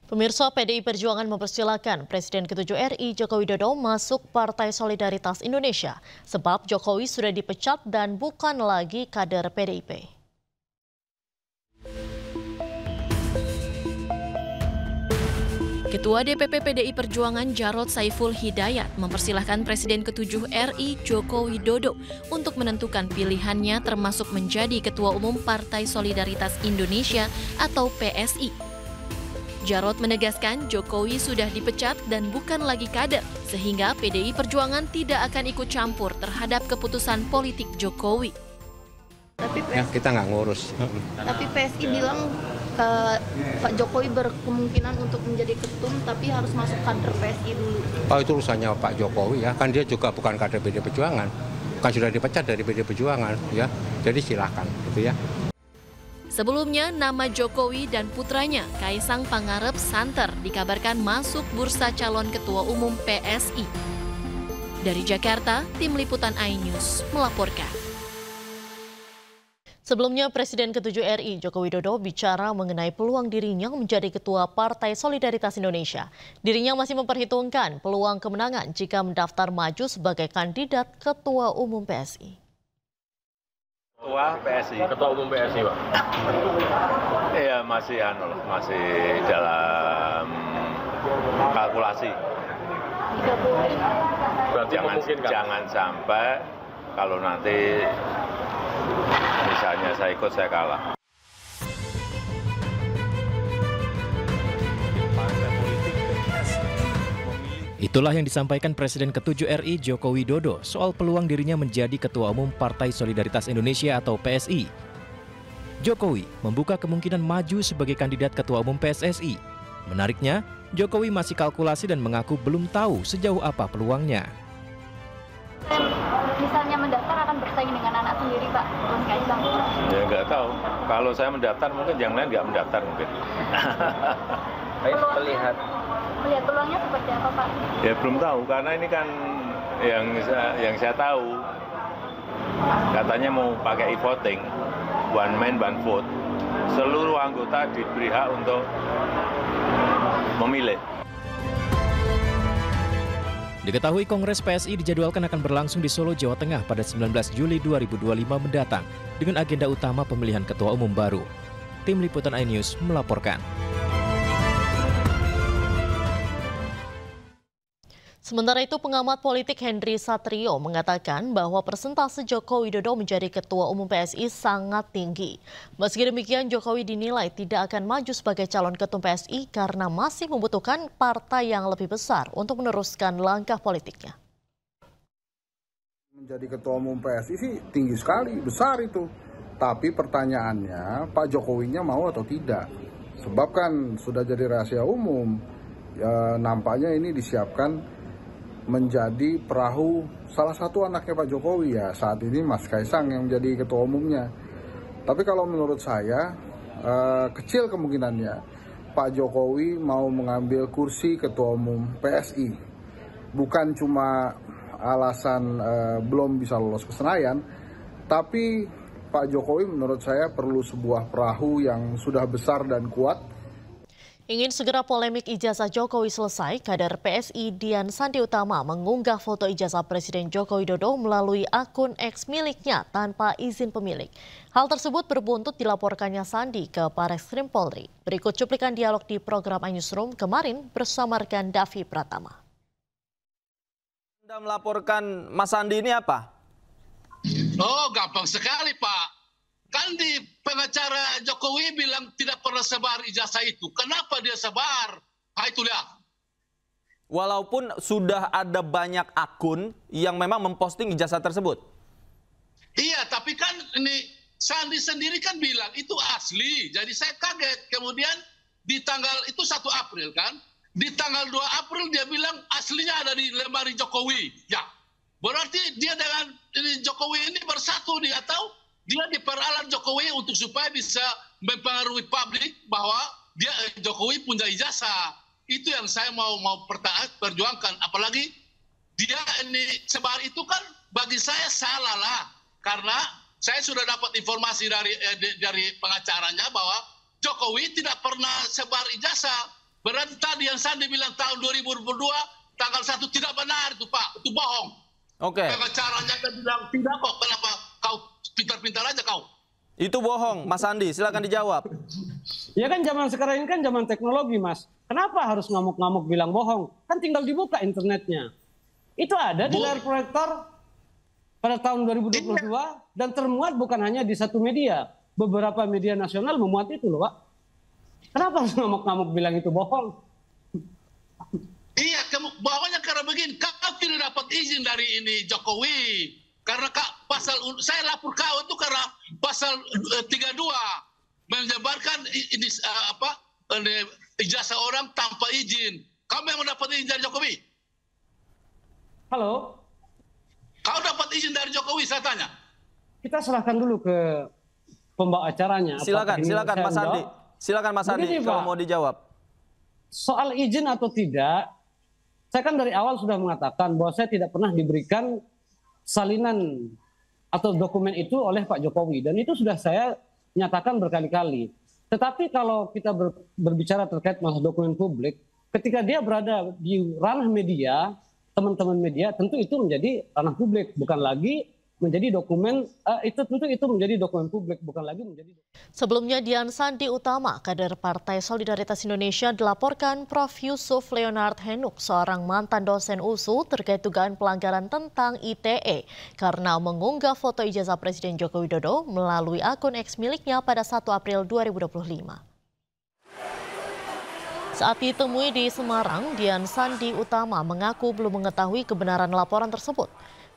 Pemirsa, PDI Perjuangan mempersilahkan Presiden ke-7 RI Joko Widodo masuk Partai Solidaritas Indonesia sebab Jokowi sudah dipecat dan bukan lagi kader PDIP. Ketua DPP PDI Perjuangan Jarod Saiful Hidayat mempersilahkan Presiden ke-7 RI Joko Widodo untuk menentukan pilihannya termasuk menjadi Ketua Umum Partai Solidaritas Indonesia atau PSI. Jarod menegaskan Jokowi sudah dipecat dan bukan lagi kader, sehingga PDI Perjuangan tidak akan ikut campur terhadap keputusan politik Jokowi. Tapi kita nggak ngurus. Tapi PSI bilang Pak Jokowi berkemungkinan untuk menjadi ketum, tapi harus masuk kader PSI dulu. Oh, itu urusannya Pak Jokowi ya, kan dia juga bukan kader PDI Perjuangan, kan sudah dipecat dari PDI Perjuangan ya, jadi silakan gitu ya. Sebelumnya, nama Jokowi dan putranya, Kaisang Pangarep Santer, dikabarkan masuk bursa calon Ketua Umum PSI. Dari Jakarta, Tim Liputan iNews melaporkan. Sebelumnya, Presiden ke-7 RI Joko Widodo bicara mengenai peluang dirinya menjadi Ketua Partai Solidaritas Indonesia. Dirinya masih memperhitungkan peluang kemenangan jika mendaftar maju sebagai kandidat Ketua Umum PSI. Ketua Umum PSI, Pak. Iya, masih dalam kalkulasi. Jangan sampai kalau nanti misalnya saya ikut, saya kalah. Itulah yang disampaikan Presiden ke-7 RI Joko Widodo soal peluang dirinya menjadi Ketua Umum Partai Solidaritas Indonesia atau PSI. Jokowi membuka kemungkinan maju sebagai kandidat Ketua Umum PSSI. Menariknya, Jokowi masih kalkulasi dan mengaku belum tahu sejauh apa peluangnya. Misalnya mendaftar akan bersaing dengan anak sendiri, Pak, Mas Kaisang. Ya nggak tahu. Kalau saya mendaftar mungkin yang lain nggak mendaftar mungkin. Melihat peluangnya seperti apa, Pak? Ya belum tahu, karena ini kan yang saya tahu katanya mau pakai e-voting, one man one vote. Seluruh anggota diberi hak untuk memilih. Diketahui Kongres PSI dijadwalkan akan berlangsung di Solo, Jawa Tengah pada 19 Juli 2025 mendatang dengan agenda utama pemilihan Ketua Umum baru. Tim Liputan iNews melaporkan. Sementara itu, pengamat politik Henry Satrio mengatakan bahwa persentase Joko Widodo menjadi Ketua Umum PSI sangat tinggi. Meski demikian, Jokowi dinilai tidak akan maju sebagai calon ketum PSI karena masih membutuhkan partai yang lebih besar untuk meneruskan langkah politiknya. Menjadi Ketua Umum PSI sih tinggi sekali, besar itu. Tapi pertanyaannya, Pak Jokowinya mau atau tidak? Sebab kan sudah jadi rahasia umum. Ya, nampaknya ini disiapkan menjadi perahu salah satu anaknya Pak Jokowi ya, saat ini Mas Kaisang yang menjadi ketua umumnya. Tapi kalau menurut saya kecil kemungkinannya Pak Jokowi mau mengambil kursi ketua umum PSI. Bukan cuma alasan belum bisa lolos ke Senayan, tapi Pak Jokowi menurut saya perlu sebuah perahu yang sudah besar dan kuat. Ingin segera polemik ijazah Jokowi selesai, kader PSI Dian Sandi Utama mengunggah foto ijazah Presiden Joko Widodo melalui akun X miliknya tanpa izin pemilik. Hal tersebut berbuntut dilaporkannya Sandi ke Barreskrim Polri. Berikut cuplikan dialog di program iNewsroom kemarin bersama rekan Davi Pratama. Anda melaporkan Mas Sandi ini apa? Oh, gampang sekali, Pak. Kan di pengacara Jokowi bilang tidak pernah sebar ijazah itu. Kenapa dia sebar? Nah, itu lihat. Walaupun sudah ada banyak akun yang memang memposting ijazah tersebut. Iya, tapi kan ini Sandi sendiri kan bilang itu asli. Jadi saya kaget. Kemudian di tanggal itu 1 April kan. Di tanggal 2 April dia bilang aslinya ada di lemari Jokowi. Ya, berarti dia dengan Jokowi ini bersatu nih, atau dia diperalat Jokowi untuk supaya bisa mempengaruhi publik bahwa dia Jokowi punya ijazah. Itu yang saya mau perjuangkan. Apalagi dia ini sebar itu kan bagi saya salah lah. Karena saya sudah dapat informasi dari pengacaranya bahwa Jokowi tidak pernah sebar ijazah. Berarti tadi yang Sandi bilang tahun 2022 tanggal 1 tidak benar itu Pak, itu bohong. Oke. Caranya dia bilang tidak kok, kenapa kau pintar-pintar aja kau? Itu bohong, Mas Andi, silakan dijawab. Ya kan zaman sekarang ini kan zaman teknologi, Mas. Kenapa harus ngamuk-ngamuk bilang bohong? Kan tinggal dibuka internetnya. Itu ada di layar proyektor pada tahun 2022 dan termuat bukan hanya di satu media. Beberapa media nasional memuat itu loh, Pak. Kenapa harus ngamuk-ngamuk bilang itu bohong? Iya, bohongnya karena begini, kau tidak dapat izin dari ini Jokowi. Karena pasal, saya lapor kau itu karena pasal 32 menyebarkan ini ijazah orang tanpa izin. Kamu yang mendapat izin dari Jokowi? Halo? Kau dapat izin dari Jokowi, saya tanya. Kita serahkan dulu ke pembawa acaranya. Silakan Mas Andi. Silakan Mas Andi kalau mau dijawab. Soal izin atau tidak, saya kan dari awal sudah mengatakan bahwa saya tidak pernah diberikan salinan atau dokumen itu oleh Pak Jokowi. Dan itu sudah saya nyatakan berkali-kali. Tetapi kalau kita berbicara terkait masalah dokumen publik, ketika dia berada di ranah media, teman-teman media, tentu itu menjadi ranah publik, bukan lagi menjadi dokumen, itu menjadi dokumen publik, bukan lagi menjadi. Sebelumnya Dian Sandi Utama, kader Partai Solidaritas Indonesia, dilaporkan Prof. Yusuf Leonard Henuk, seorang mantan dosen USU, terkait dugaan pelanggaran tentang ITE karena mengunggah foto ijazah Presiden Joko Widodo melalui akun X miliknya pada 1 April 2025. Saat ditemui di Semarang, Dian Sandi Utama mengaku belum mengetahui kebenaran laporan tersebut.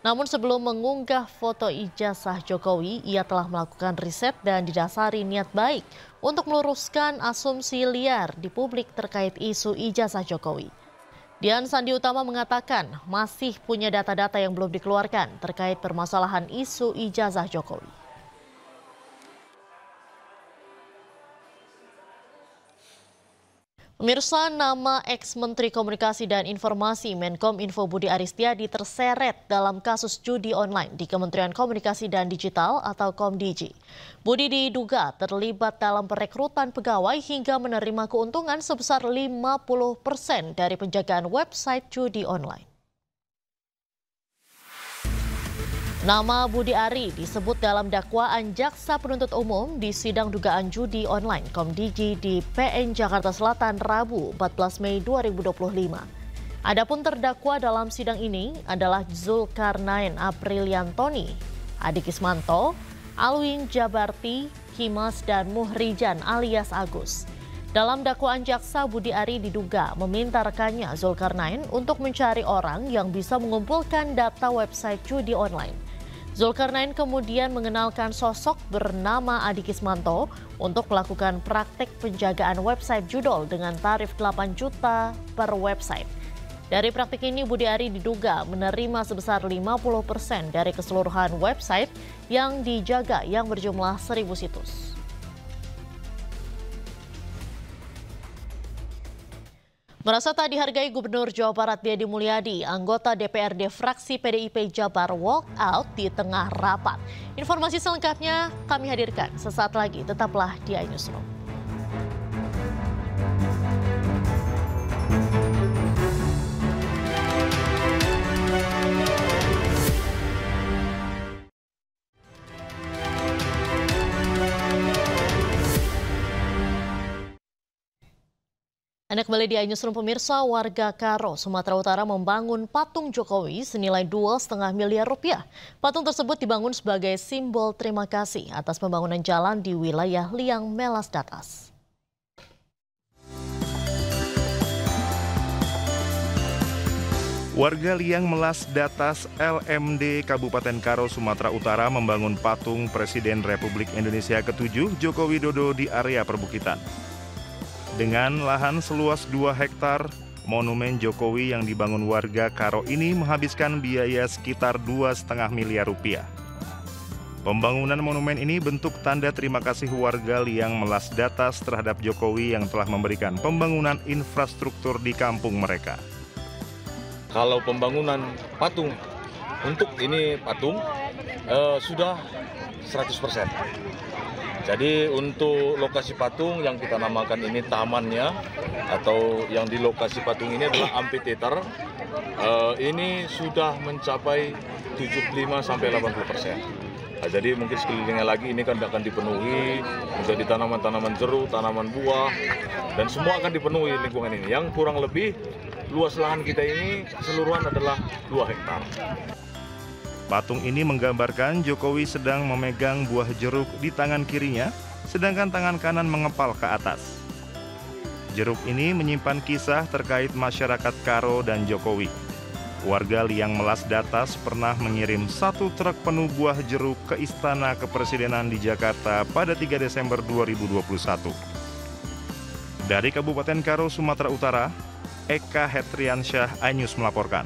Namun sebelum mengunggah foto ijazah Jokowi, ia telah melakukan riset dan didasari niat baik untuk meluruskan asumsi liar di publik terkait isu ijazah Jokowi. Dian Sandi Utama mengatakan masih punya data-data yang belum dikeluarkan terkait permasalahan isu ijazah Jokowi. Pemirsa, nama ex-Menteri Komunikasi dan Informasi Menkominfo Budi Aristiadi terseret dalam kasus judi online di Kementerian Komunikasi dan Digital atau Komdigi. Budi diduga terlibat dalam perekrutan pegawai hingga menerima keuntungan sebesar 50% dari penjagaan website judi online. Nama Budi Ari disebut dalam dakwaan Jaksa Penuntut Umum di sidang dugaan judi online Komdigi di PN Jakarta Selatan Rabu 14 Mei 2025. Adapun terdakwa dalam sidang ini adalah Zulkarnain Apriliantoni, Adi Kismanto, Alwin Jabarti, Himas, dan Muhrijan alias Agus. Dalam dakwaan jaksa, Budi Ari diduga meminta rekannya Zulkarnain untuk mencari orang yang bisa mengumpulkan data website judi online. Zulkarnain kemudian mengenalkan sosok bernama Adi Kismanto untuk melakukan praktek penjagaan website judol dengan tarif 8 juta per website. Dari praktik ini, Budi Ari diduga menerima sebesar 50% dari keseluruhan website yang dijaga yang berjumlah 1.000 situs. Merasa tak dihargai, Gubernur Jawa Barat Deddy Mulyadi, anggota DPRD fraksi PDIP Jabar walk out di tengah rapat. Informasi selengkapnya kami hadirkan sesaat lagi. Tetaplah di iNewsroom. Anda kembali di iNewsroom, pemirsa. Warga Karo, Sumatera Utara membangun patung Jokowi senilai 2,5 miliar rupiah. Patung tersebut dibangun sebagai simbol terima kasih atas pembangunan jalan di wilayah Liang Melas Datas. Warga Liang Melas Datas LMD Kabupaten Karo, Sumatera Utara membangun patung Presiden Republik Indonesia ke-7 Joko Widodo di area perbukitan. Dengan lahan seluas 2 hektar, monumen Jokowi yang dibangun warga Karo ini menghabiskan biaya sekitar 2,5 miliar rupiah. Pembangunan monumen ini bentuk tanda terima kasih warga Liang Melas Datas terhadap Jokowi yang telah memberikan pembangunan infrastruktur di kampung mereka. Kalau pembangunan patung, untuk ini patung sudah 100%. Jadi untuk lokasi patung yang kita namakan ini tamannya, atau yang di lokasi patung ini adalah amphitheater, ini sudah mencapai 75-80%. Nah, jadi mungkin sekelilingnya lagi ini kan akan dipenuhi menjadi tanaman-tanaman jeruk, tanaman buah, dan semua akan dipenuhi lingkungan ini. Yang kurang lebih luas lahan kita ini keseluruhan adalah 2 hektar. Patung ini menggambarkan Jokowi sedang memegang buah jeruk di tangan kirinya, sedangkan tangan kanan mengepal ke atas. Jeruk ini menyimpan kisah terkait masyarakat Karo dan Jokowi. Warga Liang Melas Datas pernah mengirim 1 truk penuh buah jeruk ke Istana Kepresidenan di Jakarta pada 3 Desember 2021. Dari Kabupaten Karo, Sumatera Utara, Eka Hetriansyah, iNews melaporkan.